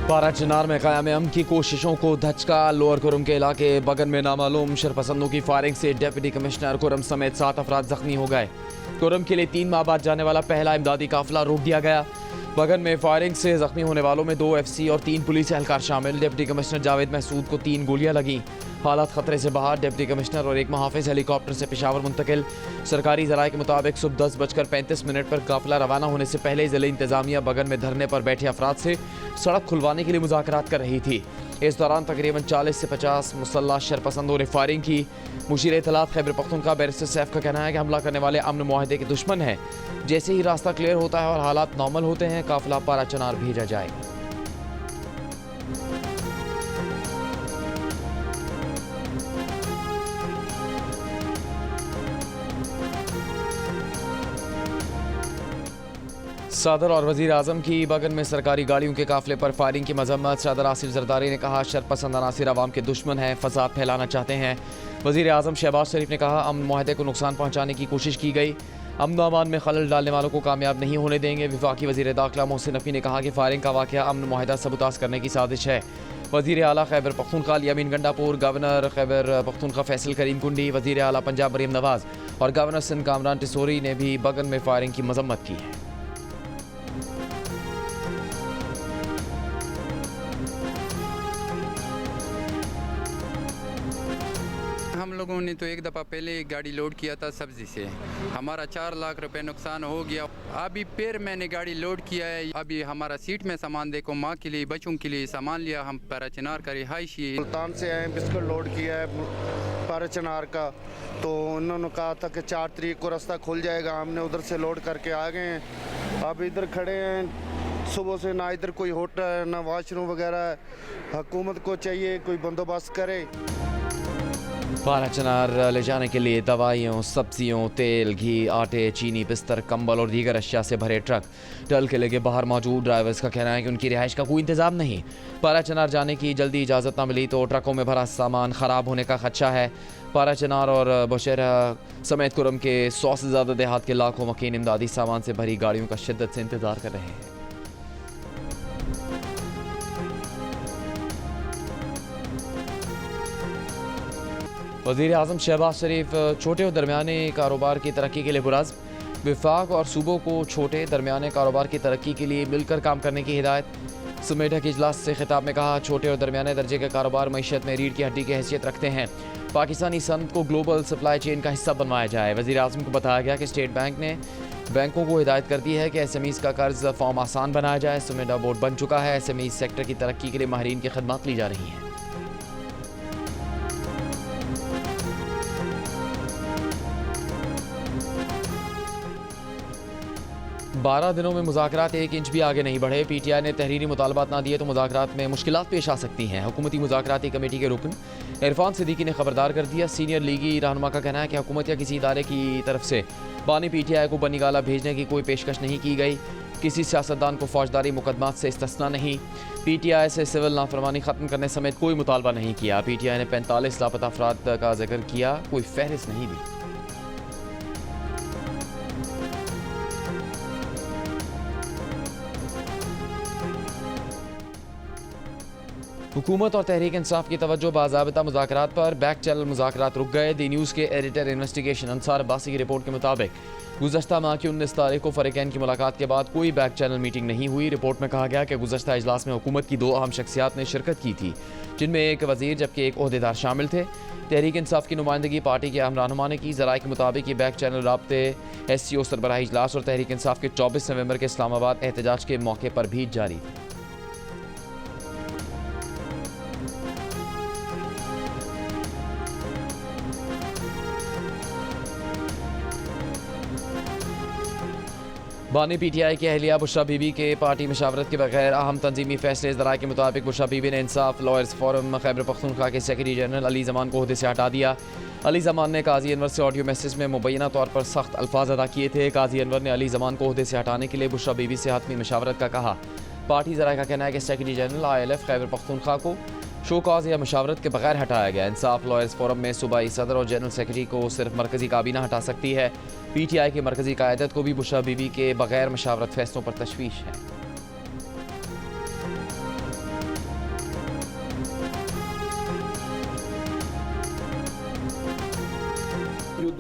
पारा चिनार में क़याम अमन की कोशिशों को धचका। लोअर कुरम के इलाके बगन में नामालूम शरपसंदों की फायरिंग से डिप्टी कमिश्नर कुरम समेत 7 अफराद जख्मी हो गए। कुरम के लिए 3 माह बाद जाने वाला पहला इमदादी काफिला रोक दिया गया। बगन में फायरिंग से जख्मी होने वालों में 2 FC और 3 पुलिस एहलकार शामिल। डिप्टी कमिश्नर जावेद महसूद को 3 गोलियां लगी। हालात खतरे से बाहर। डिप्टी कमिश्नर और एक मुहाफिज हेलीकॉप्टर से पेशावर मुंतकिल। सरकारी ज़राए के मुताबिक सुबह 10:35 पर काफिला रवाना होने से पहले ज़िले इंतजामिया बगन में धरने पर बैठे अफराद से सड़क खुलवाने के लिए मुज़ाकरात कर रही थी। इस दौरान तकरीबन 40 से 50 मुसल्लह शरपसंदों ने फायरिंग की। मुशीर इत्तलात खैबर पख्तूनख्वा बैरिस्टर सैफ का कहना है कि हमला करने वाले अमन मुआहदे के दुश्मन हैं। जैसे ही रास्ता क्लियर होता है और हालात नॉर्मल होते हैं, काफिला पारा चिनार भेजा जाएगा। सदर और वज़ीर आज़म की बगन में सरकारी गाड़ियों के काफिले पर फायरिंग की मजम्मत। सदर आसिफ जरदारी ने कहा शरपसंद अनासिर अवाम के दुश्मन हैं, फसाद फैलाना चाहते हैं। वज़ीर आज़म शहबाज शरीफ ने कहा अमन मुआहदे को नुकसान पहुँचाने की कोशिश की गई, अमन अमान में खलल डालने वालों को कामयाब नहीं होने देंगे। वफाकी वज़ीर दाखिला मोहसिन नकवी ने कहा कि फायरिंग का वाक़या अमन मुआहदा सबूताज करने की साजिश है। वज़ीर आला खैबर पख्तूनख्वा यामीन गंडापुर, गवर्नर खैबर पख्तूनख्वा फैसल करीम कुंडी, वज़ीर आला पंजाब मरीम नवाज़ और गवर्नर सिंध कामरान टिसोरी ने भी बगन में फायरिंग की मजम्मत की है। हम लोगों ने तो एक दफ़ा पहले एक गाड़ी लोड किया था सब्जी से, हमारा 4 लाख रुपए नुकसान हो गया। अभी फिर मैंने गाड़ी लोड किया है, अभी हमारा सीट में सामान देखो, माँ के लिए बच्चों के लिए सामान लिया। हम पारा चिनार का रिहायशी सुल्तान से आए, बिस्कुट लोड किया है पारा चिनार का, तो उन्होंने कहा था कि 4 तारीख को रास्ता खुल जाएगा। हमने उधर से लोड करके आ गए हैं। अब इधर खड़े हैं सुबह से, ना इधर कोई होटल है ना वाशरूम वगैरह। हुकूमत को चाहिए कोई बंदोबस्त करे। पारा चिनार ले जाने के लिए दवाइयों, सब्जियों, तेल, घी, आटे, चीनी, बिस्तर, कंबल और दीगर अशिया से भरे ट्रक टल किले के बाहर मौजूद। ड्राइवर्स का कहना है कि उनकी रिहाइश का कोई इंतजाम नहीं। पारा चिनार जाने की जल्दी इजाज़त न मिली तो ट्रकों में भरा सामान ख़राब होने का खदशा है। पारा चिनार और बशेरा समेत कुरम के 100 से ज़्यादा देहात के लाखों मकीन इमदादी सामान से भरी गाड़ियों का शिद्दत से इंतज़ार कर रहे हैं। वज़ीर आज़म शहबाज शरीफ छोटे और दरमियाने कारोबार की तरक्की के लिए पुरज़्म। विफाक और सूबों को छोटे दरमियाने कारोबार की तरक्की के लिए मिलकर काम करने की हिदायत। सुमेठा के इजलास से खिताब में कहा छोटे और दरमियाने दर्जे के कारोबार मईशत में रीढ़ की हड्डी की हैसियत रखते हैं। पाकिस्तानी सनत को ग्लोबल सप्लाई चेन का हिस्सा बनवाया जाए। वज़ीर आज़म को बताया गया कि स्टेट बैंक ने बैंकों को हिदायत कर दी है कि SMEs का कर्ज फॉर्म आसान बनाया जाए। सुमेठा बोर्ड बन चुका है। SMEs सेक्टर की तरक्की के लिए माहिरीन की खदमात ली जा रही हैं। 12 दिनों में मुज़ाकरात 1 इंच भी आगे नहीं बढ़े। PTI ने तहरीरी मुतालबात ना दिए तो मुज़ाकरात में मुश्किलात पेश आ सकती हैं। हुकूमती मुज़ाकराती कमेटी के रुकन इरफान सिद्दीकी ने खबरदार कर दिया। सीनियर लीगी रहनुमा का कहना है कि हुकूमत या किसी इदारे की तरफ से बानी PTI को बनी गाला भेजने की कोई पेशकश नहीं की गई। किसी सियासतदान को फौजदारी मुकदमात से इस्तिस्ना नहीं। PTI से सिविल नाफरमानी ख़त्म करने समेत कोई मुतालबा नहीं किया। PTI ने 45 लापता अफराद का जिक्र किया, कोई फहरिस्त नहीं दी। हुकूमत और तहरीक इंसाफ की तवज्जो बाज़ाबिता मुज़ाकरात पर। बैक चैनल मुज़ाकरात रुक गए। दी न्यूज़ के एडिटर इन्वेस्टिगेशन अंसार अब्बासी की रिपोर्ट के मुताबिक गुज़श्ता माह की 19 तारीख को फ़रीक़ैन की मुलाकात के बाद कोई बैक चैनल मीटिंग नहीं हुई। रिपोर्ट में कहा गया कि गुज़श्ता इजलास में हुकूमत की 2 अहम शख्सियात ने शिरकत की थी, जिनमें एक वज़ीर जबकि एक ओहदेदार शामिल थे। तहरीक इंसाफ की नुमाइंदगी पार्टी के अहम रहनुमा ने की। ज़राए के मुताबिक ये बैक चैनल राब्ते SCO सरबराही इजलास और तहरीक इंसाफ के 24 नवंबर के इस्लामाबाद एहतजाज के मौके पर भी जारी थे। बानी PTI की अहलिया बुशरा बीबी के पार्टी मशावरत के बगैर अहम तंजीमी फैसले। ज़राए के मुताबिक बुशरा बीबी ने इंसाफ लॉयर्स फोरम खैबर पख्तूनख्वा के सेक्रेटरी जनरल अली ज़मान को ओहदे से हटा दिया। अली ज़मान ने काजी अनवर से ऑडियो मैसेज में मुबैना तौर पर सख्त अल्फाज अदा किए थे। काजी अनवर ने अली ज़मान को ओहदे से हटाने के लिए बुशरा बीबी से हतमी मशावरत का कहा। पार्टी ज़राए का कहना है कि secretary general ILF Khyber Pakhtunkhwa को शो कॉज या मशावरत के बगैर हटाया गया। इंसाफ लॉयर्स फोरम में सूबाई सदर और जनरल सेक्रेटरी को सिर्फ मरकजी काबीना हटा सकती है। PTI की मरकजी क़यादत को भी बुशरा बीबी के बगैर मशावरत फैसलों पर तशवीश है।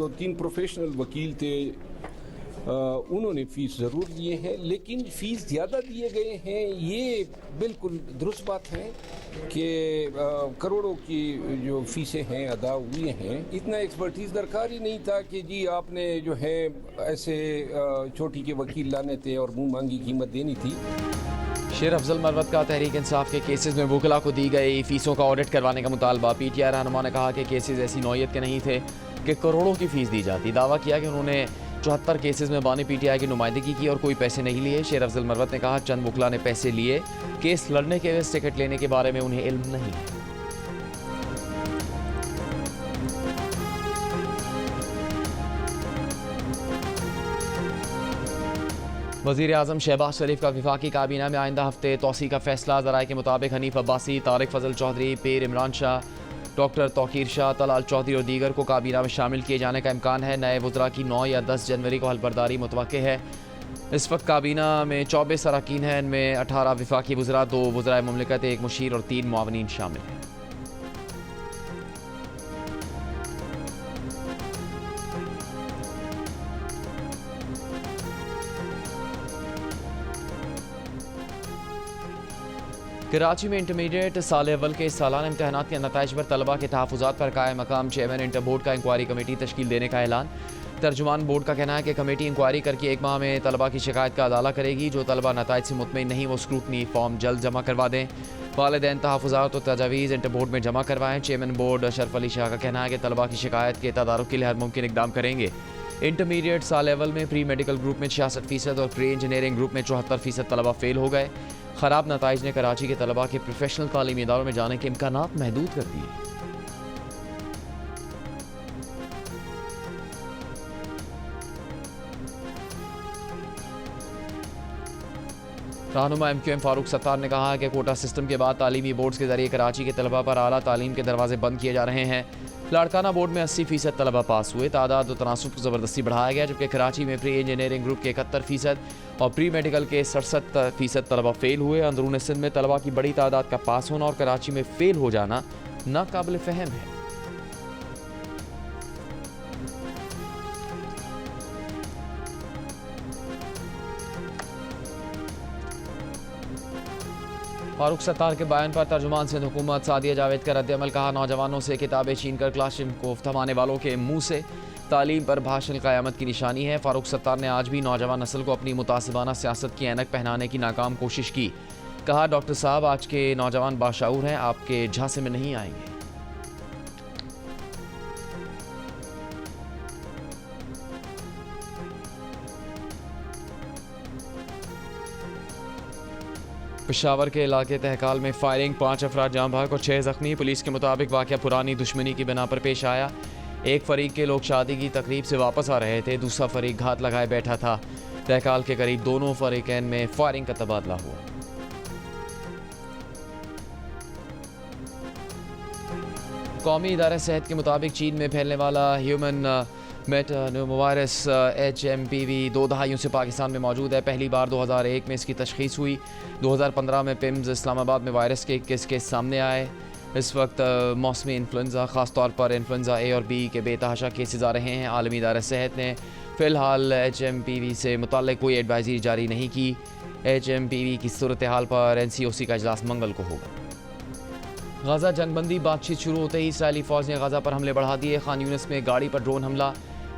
जो 3 प्रोफेशनल वकील थे उन्होंने फ़ीस ज़रूर दिए हैं, लेकिन फ़ीस ज़्यादा दिए गए हैं, ये बिल्कुल दुरुस्त बात है कि करोड़ों की जो फ़ीसें हैं अदा हुई हैं। इतना एक्सपर्टीज़ दरकार ही नहीं था कि जी आपने जो है ऐसे चोटी के वकील लाने थे और मुँह मांगी कीमत देनी थी। शेर अफजल मरवत का तहरीक इंसाफ के केसेस में वकला को दी गई फीसों का ऑडिट करवाने का मुतालबा। PTI रहनुमा ने कहा कि केसेस ऐसी नौयत के नहीं थे कि करोड़ों की फ़ीस दी जाती। दावा किया कि उन्होंने 74 केसेस में बानी PTI की नुमाइंदगी की और कोई पैसे नहीं लिए। शेर अफजल मरवत ने कहा चंद वकला ने पैसे लिए, केस लड़ने के वजह टिकट लेने के बारे में उन्हें इल्म नहीं है। वज़ीर आज़म शहबाज शरीफ का वफाकी काबीना में आइंदा हफ्ते तोसी का फैसला। ज़राए के मुताबिक हनीफ अब्बासी, तारिक फजल चौधरी, पीर इमरान शाह, डॉक्टर तौकीर शाह, तलाल चौधरी और दीगर को काबीना में शामिल किए जाने का इम्कान है। नए वज़रा की 9 या 10 जनवरी को हलबर्दारी मुतवक्के है। इस वक्त काबीना में 24 अरकान हैं, इनमें 18 वफाकी वज़रा, 2 वज़राए मुमलिकत, 1 मुशीर और 3 मुआवनीन शामिल हैं। कराची में इंटरमीडिएट साल अव्वल के सालाना इम्तहानात के नताइज पर तलबा के तहफ़्फ़ुज़ात पर कायम मकाम चेयरमैन इंटर बोर्ड का इंक्वायरी कमेटी तश्कील देने का ऐलान। तर्जुमान बोर्ड का कहना है कि कमेटी इंक्वायरी करके 1 माह में तलबा की शिकायत का अदाला करेगी। जो तलबा नताइज से मुतमईन नहीं वो स्क्रूटनी फॉर्म जल्द जमा करवा दें। वालिदैन तहफ़्फ़ुज़ात और तजावीज़ इंटर बोर्ड में जमा करवाएँ। चेयरमैन बोर्ड अशरफ अली शाह का कहना है कि तलबा की शिकायत के तदारुक के लिए हर मुमकिन इक़दाम करेंगे। इंटरमीडिएट साल अव्वल में प्री मेडिकल ग्रुप में 66% और प्री इंजीनियरिंग ग्रुप में 74% तलबा फेल हो गए। ख़राब नताइज ने कराची के तलबा के प्रोफेशनल तालीमी इदारों में जाने के इम्कानात महदूद कर दिए। रहनुमा MQM फारूक सत्तार ने कहा है कि कोटा सिस्टम के बाद तालीमी बोर्ड्स के जरिए कराची के तलबा पर आला तालीम के दरवाजे बंद किए जा रहे हैं। लाड़काना बोर्ड में 80% तलबा पास हुए। तादाद और तनासुब को ज़बरदस्ती बढ़ाया गया, जबकि कराची में प्री इंजीनियरिंग ग्रुप के 71% और प्री मेडिकल के 67% तलबा फेल हुए। अंदरून सिंध में तलबा की बड़ी तादाद का पास होना और कराची में फेल हो जाना नाकाबिल फ़हम है। फारूक सत्तार के बयान पर तर्जुमान सिंध हुकूमत सादिया जावेद का रद्द-ए-अमल। कहा नौजवानों से किताबें छीन कर क्लासरूम को थमाने वालों के मुंह से तालीम पर भाषण क़यामत की निशानी है। फारूक सत्तार ने आज भी नौजवान नस्ल को अपनी मुतासिबाना सियासत की ऐनक पहनाने की नाकाम कोशिश की। कहा डॉक्टर साहब आज के नौजवान बाशऊर हैं, आपके झांसे में नहीं आएंगे। पेशावर के इलाके तहकाल में फायरिंग, 5 अफराद जाँ बहक और 6 ज़ख्मी। पुलिस के मुताबिक वाक़या पुरानी दुश्मनी की बिना पर पेश आया। एक फरीक के लोग शादी की तकरीब से वापस आ रहे थे, दूसरा फरीक घात लगाए बैठा था। तहकाल के करीब दोनों फरीकैन में फायरिंग का तबादला हुआ। कौमी इदारा सेहत के मुताबिक चीन में फैलने वाला ह्यूमन मेटानोवायरस HMPV 2 दहाइयों से पाकिस्तान में मौजूद है। पहली बार 2001 में इसकी तशखीस हुई। 2015 में पिम्स इस्लामाबाद में वायरस के 21 केस सामने आए। इस वक्त मौसमी इन्फ्लुएंजा, ख़ास तौर पर इन्फ्लुएंजा A और B के बेतहाशा केसेस आ रहे हैं। आलमी इदारा सेहत ने फ़िलहाल HMPV से मुताल्लिक़ कोई एडवाइजरी जारी नहीं की। HMPV की सूरत हाल पर NCOC का इजलास मंगल को होगा। गाज़ा जंगबंदी बातचीत शुरू होते ही इसराइली फ़ौज ने गाज़ा पर हमले बढ़ा दिए। खान यूनिस में गाड़ी पर ड्रोन हमला,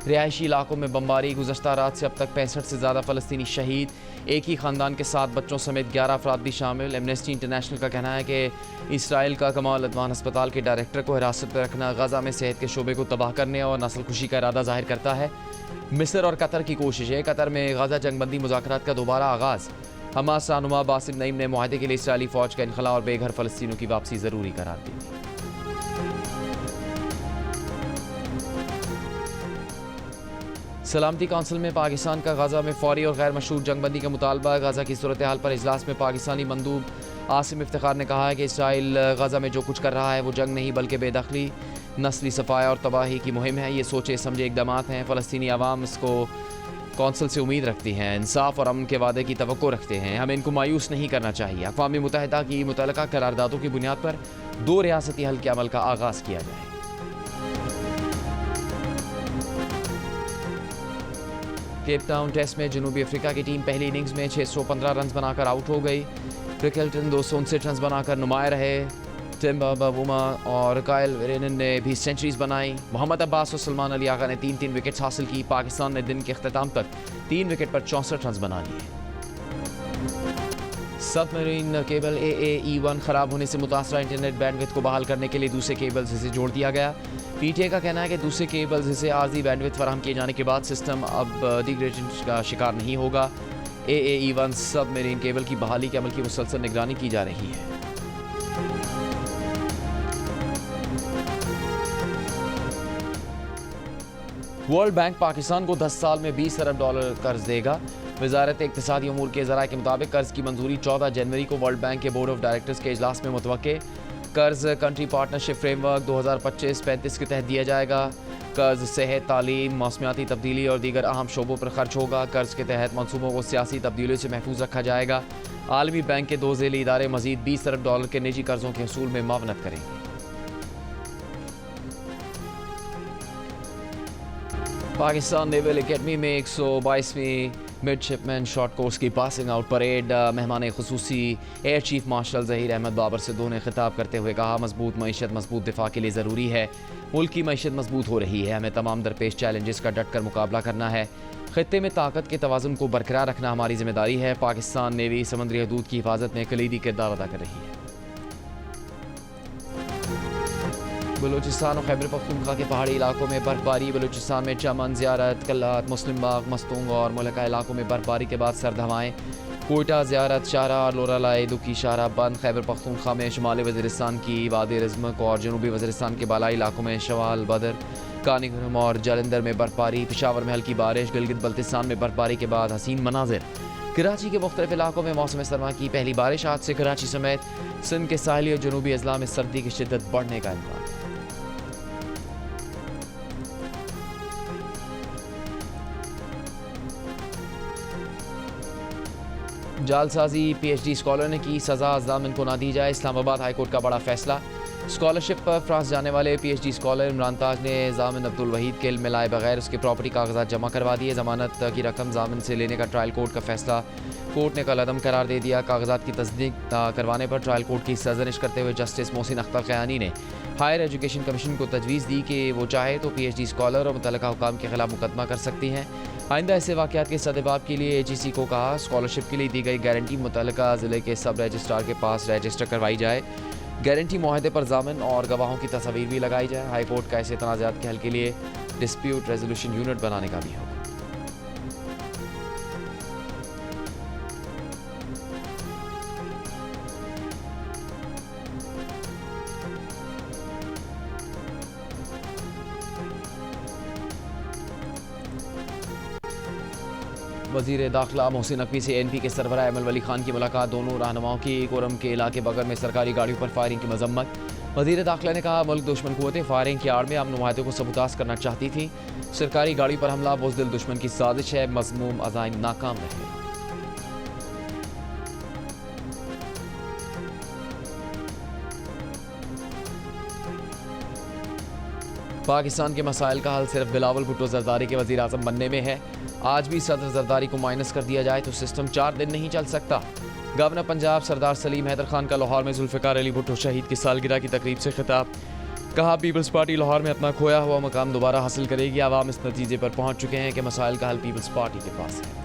रिहायशी इलाकों में बमबारी। गुज़श्ता रात से अब तक 65 से ज़्यादा फ़लस्तीनी शहीद, एक ही ख़ानदान के 7 बच्चों समेत 11 अफराद भी शामिल। एमनेस्टी इंटरनेशनल का कहना है कि इसराइल का कमाल अदवान अस्पताल के डायरेक्टर को हिरासत में रखना गाज़ा में सेहत के शोबे को तबाह करने और नस्लकुशी का इरादा ज़ाहिर करता है। मिस्र और कतर की कोशिशें, कतर में गाज़ा जंगबंदी मुज़ाकरात का दोबारा आगाज़। हमास रहनुमा बासिम नईम ने मुआहदे के लिए इसराइली फ़ौज का इनखला और बेघर फ़लस्तीनियों की वापसी ज़रूरी करार दी। सलामती कौंसिल में पाकिस्तान का गाज़ा में फौरी और गैर मशरूत जंगबंदी का मुतालबा। गाज़ा की सूरत हाल पर इजलास में पाकिस्तानी मंदूब आसिम इफ्तिखार ने कहा है कि इसराइल गाज़ा में जो कुछ कर रहा है वो जंग नहीं बल्कि बेदखली, नस्ली सफाया और तबाही की मुहिम है। ये सोचे समझे इक़दामात हैं। फ़लस्तीनी अवाम इसको कौंसिल से उम्मीद रखती हैं, इंसाफ और अमन के वादे की तवक्को रखते हैं। हमें इनको मायूस नहीं करना चाहिए। अक़वाम मुत्तहिदा की मुतल्लका करारदादों की बुनियाद पर 2 रियासती हल के अमल का आगाज़ किया जाए। केप टाउन टेस्ट में जनूबी अफ्रीका की टीम पहली इनिंग्स में 615 रन बनाकर आउट हो गई। क्रिकेल्टन 259 रन बनाकर नुमाया रहे। टिम्बा बाबूमा और कायल वेरेनन ने भी सेंचुरीज बनाई। मोहम्मद अब्बास और सलमान अली आगा ने 3-3 विकेट्स हासिल की। पाकिस्तान ने दिन के अख्ताम तक 3 विकेट पर 64 रन बना लिए। सबमरीन केबल AAE1 खराब होने से मुतासरा इंटरनेट बैंडविड्थ को बहाल करने के लिए दूसरे केबल्स से जोड़ दिया गया। PTA का कहना है कि दूसरे केबल्स से आर्जी बैंडविड्थ फराहम किए जाने के बाद सिस्टम अब डिग्रेडेशन का शिकार नहीं होगा। AAE1 सबमरीन केबल की बहाली के अमल की मुसलसल निगरानी की जा रही है। वर्ल्ड बैंक पाकिस्तान को 10 साल में $20 अरब कर्ज देगा। वजारत इक्तिसादी अमूर के ज़राए के मुताबिक कर्ज की मंजूरी 14 जनवरी को वर्ल्ड बैंक के बोर्ड ऑफ डायरेक्टर्स के इजलास में मुतवक्के। कर्ज कंट्री पार्टनरशिप फ्रेमवर्क 2025-35 के तहत दिया जाएगा। कर्ज सेहत, तालीम, मौसमियाती तब्दीली और दीगर अहम शोबों पर खर्च होगा। कर्ज के तहत मनसूबों को सियासी तब्दीलियों से महफूज रखा जाएगा। आलमी बैंक के 2 ज़ेली इदारे मजीद $20 अरब के निजी कर्जों के हसूल में मावनत करेंगे। पाकिस्तान नेवल एकेडमी में 122वीं मिडशिपमैन शॉर्ट कोर्स की पासिंग आउट परेड। मेहमान खुसूसी air chief marshal Zaheer Ahmed Babar Sidhu ने खिताब करते हुए कहा, मजबूत मईशत मजबूत दिफा के लिए ज़रूरी है। मुल्क की मईशत मजबूत हो रही है, हमें तमाम दरपेश चैलेंजेस का डट कर मुकाबला करना है। खित्ते में ताकत के तवाज़ुन को बरकरार रखना हमारी जिम्मेदारी है। पाकिस्तान नेवी समुद्री हदूद की हिफाजत में कलीदी किरदार अदा कर रही है। बलूचिस्तान और खैबर पख्तूनख्वा के पहाड़ी इलाकों में बर्फबारी। बलूचिस्तान में चमन, ज़ियारत, कल्लात, मुस्लिम बाग, मस्तूंग और मुलका इलाकों में बर्फबारी के बाद सर्द हवाएं। कोयटा, ज़ियारत, शारा और लोरालाई दुखी शारा बंद। खैबर पख्तूनख्वा में शुमाली वज़ीरिस्तान की वादी रिज़्मक और जनूबी वज़ीरिस्तान के बालाई इलाकों में शवाल, बदर, कानीगुरम और जालंधर में बर्फबारी। पेशावर में हल्की बारिश। गिलगित बल्तिस्तान में बर्फबारी के बाद हसीन मनाजिर। कराची के मुख्तलिफ इलाकों में मौसम सरमा की पहली बारिश। आज से कराची समेत सिंध के साहिली और जनूबी अजला में सर्दी की शिद्दत बढ़ने का इम्कान। जालसाजी PhD स्कॉलर ने की सज़ा, जामिन को ना दी जाए। इस्लामाबाद हाई कोर्ट का बड़ा फैसला। स्कॉलरशिप पर फ्रांस जाने वाले PhD स्कॉलर इमरान ताज ने जामिन अब्दुल वहीद के इल्म में लाए बगैर उसके प्रॉपर्टी कागजात जमा करवा दिए। जमानत की रकम जामिन से लेने का ट्रायल कोर्ट का फैसला कोर्ट ने कल अदम करार दे दिया। कागजात की तस्दीक करवाने पर ट्रायल कोर्ट की सरजनिश करते हुए जस्टिस मोहसिन अख्तर क़यानी ने हायर एजुकेशन कमीशन को तजवीज़ दी कि वो चाहे तो PhD स्कॉलर और मुतल्लिका हुकाम के खिलाफ मुकदमा कर सकती हैं। आइंदा ऐसे वाक़यात के सदबाब के लिए AGC को कहा, स्कॉलरशिप के लिए दी गई गारंटी मुतल्लिका ज़िले के सब रजिस्ट्रार के पास रजिस्टर करवाई जाए। गारंटी मुआहदे पर जामिन और गवाहों की तस्वीर भी लगाई जाए। हाई कोर्ट का ऐसे तनाज़ात के हल के लिए डिस्प्यूट रेजोल्यूशन यूनिट बनाने का भी होगा। वज़ीर दाखिला मोहसिन नकवी से NP के सरबराह अमल वली खान की मुलाकात। दोनों रहनुमाओं की कोरम के इलाके बगर में सरकारी गाड़ियों पर फायरिंग की मजम्मत। वज़ीर दाखिला ने कहा, मुल्क दुश्मन कुव्वतें फायरिंग की आड़ में अमन मुआहदे को सबूताज करना चाहती थी। सरकारी गाड़ी पर हमला बुज़दिल दुश्मन की साजिश है। मज़मूम अज़ाइम नाकाम रहे। पाकिस्तान के मसाइल का हल सिर्फ बिलावल भुट्टो जरदारी के वज़ीर आज़म बनने में है। आज भी सदर जरदारी को माइनस कर दिया जाए तो सिस्टम 4 दिन नहीं चल सकता। गवर्नर पंजाब सरदार सलीम हैदर खान का लाहौर में जुल्फ़िकार अली भुट्टो शहीद की सालगिरह की तकरीब से खिताब। कहा, पीपल्स पार्टी लाहौर में अपना खोया हुआ मकाम दोबारा हासिल करेगी। आवाम इस नतीजे पर पहुँच चुके हैं कि मसाइल का हल पीपल्स पार्टी के पास है।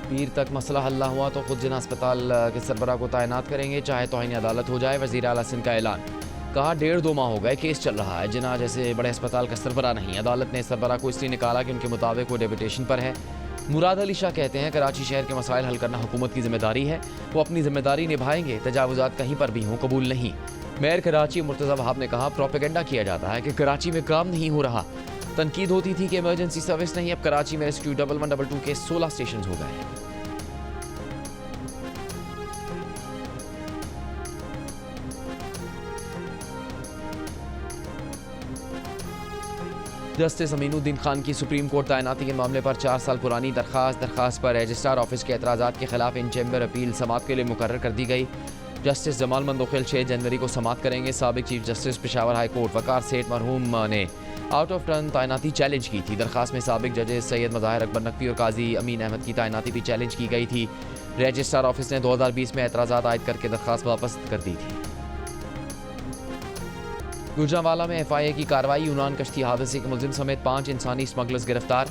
पीर तक मसला हल ना हुआ तो खुद जिना अस्पताल के सरबराह को तैनात करेंगे, चाहे तौहीन अदालत हो जाए। वज़ीर आला सिंध का ऐलान। कहा, 1.5-2 माह हो गए केस चल रहा है। जिना जैसे बड़े अस्पताल का सरबराह नहीं। अदालत ने सरबराह को इसलिए निकाला कि उनके मुताबिक वो डेपुटेशन पर है। मुराद अली शाह कहते हैं, कराची शहर के मसाइल हल करना हुकूमत की जिम्मेदारी है, वो अपनी जिम्मेदारी निभाएंगे। तजावुजात कहीं पर भी हों कबूल नहीं। मेयर कराची मुर्तज़ा वहाब ने कहा, प्रोपेगेंडा किया जाता है कि कराची में काम नहीं हो रहा। तनकीद होती थी कि इमरजेंसी सर्विस नहीं। अब कराची में रेस्क्यू 1112 के 16 स्टेशन हो गए हैं। जस्टिस अमीनुद्दीन खान की सुप्रीम कोर्ट तैनाती के मामले पर 4 साल पुरानी दरखास्त पर रजिस्ट्रार ऑफिस के एतराज़ात के खिलाफ इन चैम्बर अपील समाअत के लिए मुकर्रर कर दी गई। जस्टिस जमाल मंदोखिल 6 जनवरी को समाप्त करेंगे। साबिक chief justice Peshawar high court Waqar Seth मरहूम ने आउट ऑफ टर्न तैनाती चैलेंज की थी। दरखास्त में साबिक जजेस सैयद मज़ाहिर अकबर नकवी और काजी अमीन अहमद की तैनाती भी चैलेंज की गई थी। रजिस्ट्रार ऑफिस ने 2020 में एतराज़ात आयद करके दरखास्त वापस कर दी थी। गुजरांवाला में FIA की कार्रवाई। यूनान कश्ती हादसे के मुलजिम समेत 5 इंसानी स्मगलर्स गिरफ्तार।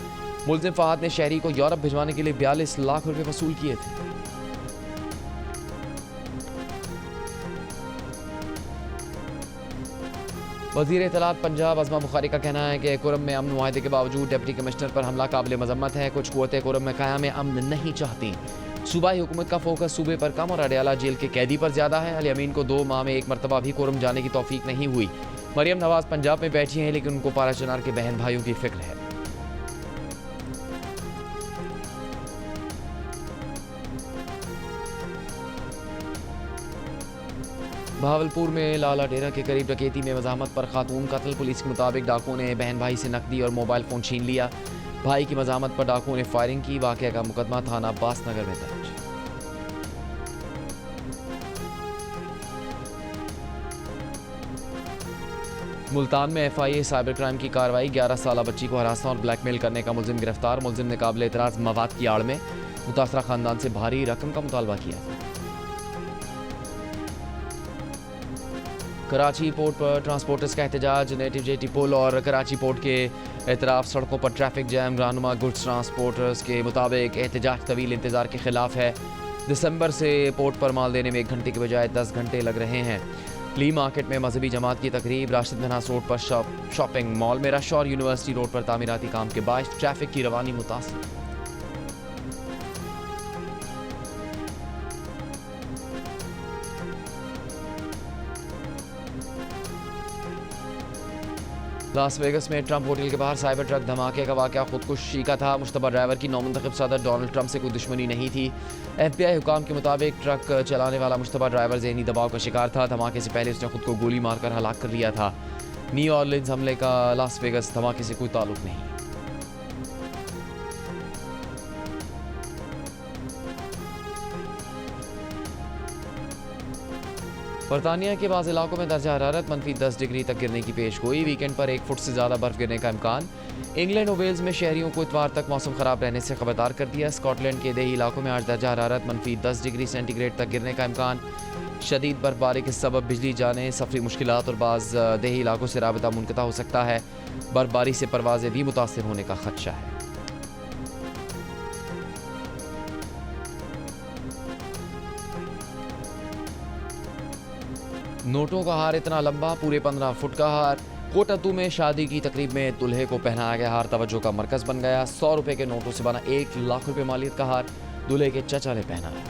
मुलजिम फहद ने शहरी को यूरोप भिजवाने के लिए 42 लाख रुपए वसूल किए थे। वज़ीर इत्तलात पंजाब अज़मा बुखारी का कहना है कि कुरम में अमन मुआहदे के बावजूद डिप्टी कमिश्नर पर हमला काबिल मजम्मत है। कुछ कुव्वतें कुरम में क़याम अमन नहीं चाहती। सूबाई हुकूमत का फोकस सूबे पर कम और अडयाला जेल के कैदी पर ज़्यादा है। अली अमीन को 2 माह में एक मरतबा भी कुरम जाने की तौफीक नहीं हुई। मरियम नवाज पंजाब में बैठी हैं, लेकिन उनको पारा चनार के बहन भाइयों की फिक्र है। भावलपुर में लाला डेरा के करीब डकैती में मज़ाहमत पर खातून कत्ल। पुलिस के मुताबिक डाकुओं ने बहन भाई से नकदी और मोबाइल फ़ोन छीन लिया। भाई की मज़ाहमत पर डाकुओं ने फायरिंग की। वाक़या का मुकदमा थाना बासनगर में दर्ज। मुल्तान में FIA साइबर क्राइम की कार्रवाई। 11 साला बच्ची को हरासना और ब्लैकमेल करने का मुलजिम गिरफ्तार। मुलजिम ने काबिल एतराज़ मवाद की आड़ में मुतासरा खानदान से भारी रकम का मुतालबा किया। कराची पोर्ट पर ट्रांसपोर्टर्स का एहतजाज। नेटिव जेटी पुल और कराची पोर्ट के एतराफ सड़कों पर ट्रैफिक जैम। रहनुमा गुड्स ट्रांसपोर्टर्स के मुताबिक एहतजाज तवील इंतज़ार के खिलाफ है। दिसंबर से पोर्ट पर माल देने में 1 घंटे के बजाय 10 घंटे लग रहे हैं। ली मार्केट में मजहबी जमात की तकरीब। राशिद मिन्हास रोड पर शॉपिंग मॉल में रश और यूनिवर्सिटी रोड पर तामीराती काम के बायस ट्रैफिक की रवानी मुतासिर। लास वेगस में ट्रंप होटल के बाहर साइबर ट्रक धमाके का वाकया खुदकुशी का था। मुश्तबा ड्राइवर की नौमुंतखब सदर डोनाल्ड ट्रंप से कोई दुश्मनी नहीं थी। FBI हुकाम के मुताबिक ट्रक चलाने वाला मुश्तबा ड्राइवर ज़हनी दबाव का शिकार था। धमाके से पहले उसने खुद को गोली मारकर हलाक कर लिया था। न्यू ऑरलिन्स हमले का लास वेगस धमाके से कोई ताल्लुक नहीं। बरतानिया के बाज़ इलाकों में दर्जा हरारत -10 डिग्री तक गिरने की पेश गोई। वीकेंड पर 1 फुट से ज़्यादा बर्फ़ गिरने का इम्कान। इंग्लैंड और वेल्स में शहरियों को इतवार तक मौसम ख़राब रहने से खबरदार कर दिया। स्कॉटलैंड के देही इलाकों में आज दर्जा हरारत -10 डिग्री सेंटीग्रेड तक गिरने का इम्कान। शदीद बर्फबारी के सबब बिजली जाने, सफरी मुश्किलात और बाज़ देही इलाकों से राबता मुनक़ता हो सकता है। बर्फबारी से परवाज़ें भी मुतासिर होने का खदशा है। नोटों का हार इतना लंबा, पूरे 15 फुट का हार। कोटातू में शादी की तकरीब में दुल्हे को पहनाया गया हार तवज्जो का मरकज़ बन गया। 100 रुपए के नोटों से बना 1 लाख रुपए मालियत का हार दुल्हे के चचा ने पहनाया।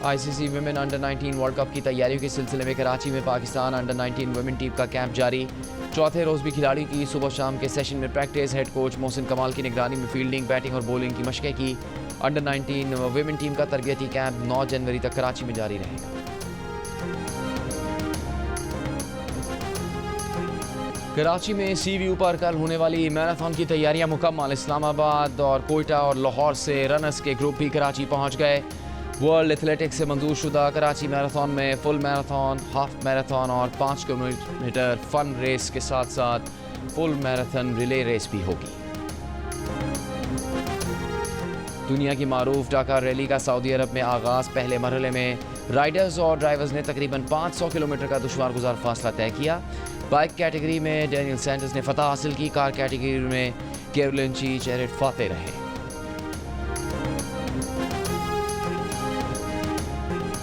ICC women under 19 world cup की तैयारियों के सिलसिले में कराची में पाकिस्तान अंडर 19 वुमेन टीम का कैंप जारी। चौथे रोज़ भी खिलाड़ियों की सुबह शाम के सेशन में प्रैक्टिस। हेड कोच मोहसिन कमाल की निगरानी में फील्डिंग, बैटिंग और बॉलिंग की मशक़ें की। अंडर 19 वुमेन टीम का तरबियती कैंप 9 जनवरी तक कराची में जारी रहेगा। कराची में सी व्यू पर कल होने वाली मैराथन की तैयारियां मुकम्मल। इस्लामाबाद और कोयटा और लाहौर से रनर्स के ग्रुप भी कराची पहुंच गए। वर्ल्ड एथलेटिक्स से मंजूर शुदा कराची मैराथन में फुल मैराथन, हाफ मैराथन और 5 किलोमीटर फन रेस के साथ साथ फुल मैराथन रिले रेस भी होगी। दुनिया की मारूफ डाका रैली का सऊदी अरब में आगाज़। पहले मरहले में राइडर्स और ड्राइवर्स ने तकरीबन 500 किलोमीटर का दुश्वार गुजार फासला तय किया। बाइक कैटेगरी में डैनियल सैंडर्स ने फतह हासिल की। कार कैटेगरी में कैरोलिन चीच एरिट फाते रहे।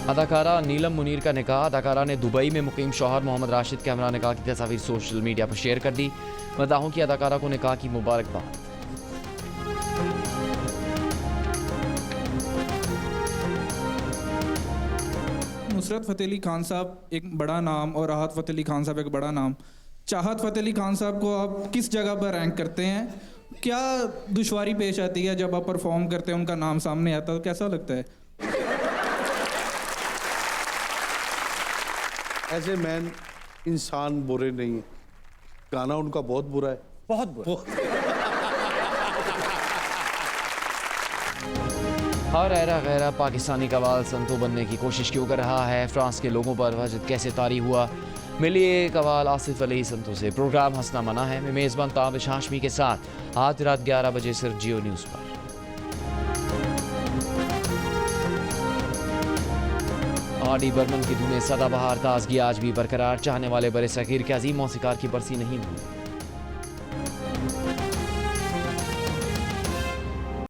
अदाकारा नीलम मुनीर का निकाह। अदाकारा ने दुबई में मुकीम शौहर मोहम्मद राशिद के हमरा निकाह की तस्वीर सोशल मीडिया पर शेयर कर दी। मदाहों की अदाकारा को निकाह की मुबारकबाद। नुसरत फ़तेह अली खान साहब एक बड़ा नाम और राहत फ़तेह अली खान साहब एक बड़ा नाम। चाहत फ़तेह अली खान साहब को आप किस जगह पर रैंक करते हैं? क्या दुश्वारी पेश आती है जब आप परफॉर्म करते हैं, उनका नाम सामने आता है तो कैसा लगता है? ऐसे मैन इंसान बुरे नहीं है, गाना उनका बहुत बुरा है, बहुत बुरा। और ऐरा गैरा पाकिस्तानी कवाल संतो बनने की कोशिश क्यों कर रहा है? फ्रांस के लोगों पर वाजिद कैसे तारी हुआ? मिलिए कवाल आसिफ अली संतो से। प्रोग्राम हंसना मना है। मैं मेज़बान ताबिश हाशमी के साथ आज रात 11 बजे सिर्फ जियो न्यूज़ पर। आर.डी. बर्मन की धुनें सदाबहार ताजगी आज भी बरकरार। चाहने वाले बरे सगीर के अजीम मौसीकार की बरसी नहीं भूले।